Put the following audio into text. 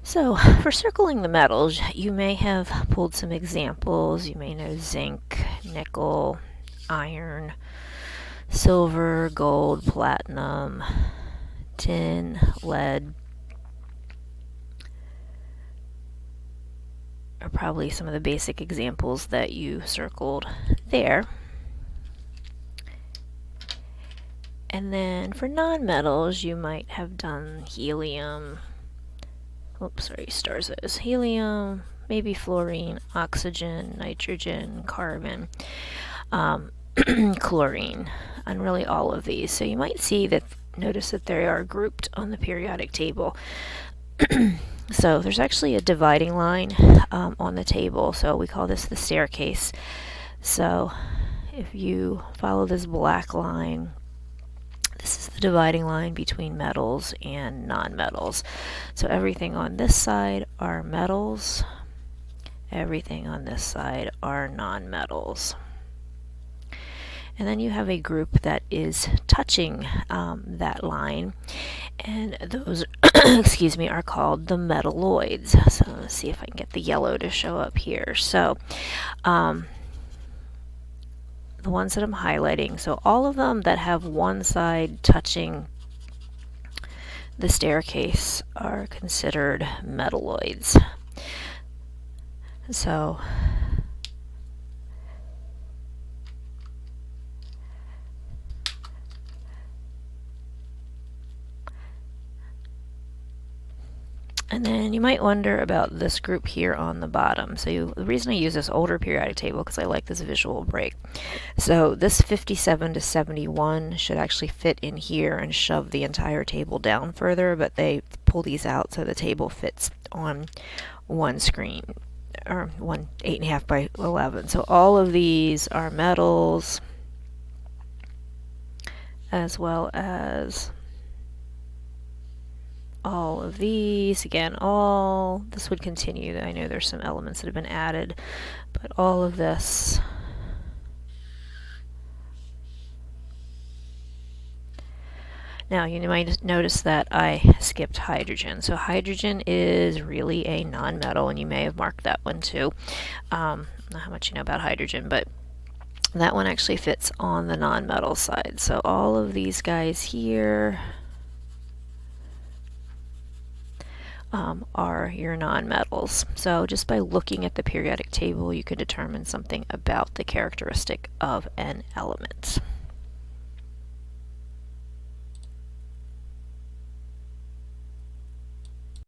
So, for circling the metals, you may have pulled some examples. You may know zinc, nickel, iron, silver, gold, platinum, tin, lead, are probably some of the basic examples that you circled there. And then for nonmetals, you might have done helium, stars those, helium, maybe fluorine, oxygen, nitrogen, carbon, chlorine, and really all of these. So you might notice that they are grouped on the periodic table. So there's actually a dividing line on the table, so we call this the staircase. So if you follow this black line, this is the dividing line between metals and nonmetals. So everything on this side are metals, everything on this side are nonmetals. And then you have a group that is touching that line, and those excuse me, are called the metalloids. So let's see if I can get the yellow to show up here. So the ones that I'm highlighting, so all of them that have one side touching the staircase are considered metalloids. So and then you might wonder about this group here on the bottom. So the reason I use this older periodic table because I like this visual break. So this 57 to 71 should actually fit in here and shove the entire table down further, but they pull these out so the table fits on one screen, or 8.5 by 11. So all of these are metals, as well as all of these. Again, this would continue. I know there's some elements that have been added, but all of this now you might notice that I skipped hydrogen. So hydrogen is really a nonmetal, and you may have marked that one too. I don't know how much you know about hydrogen, but that one actually fits on the nonmetal side. So all of these guys here are your nonmetals. So just by looking at the periodic table, you can determine something about the characteristic of an element.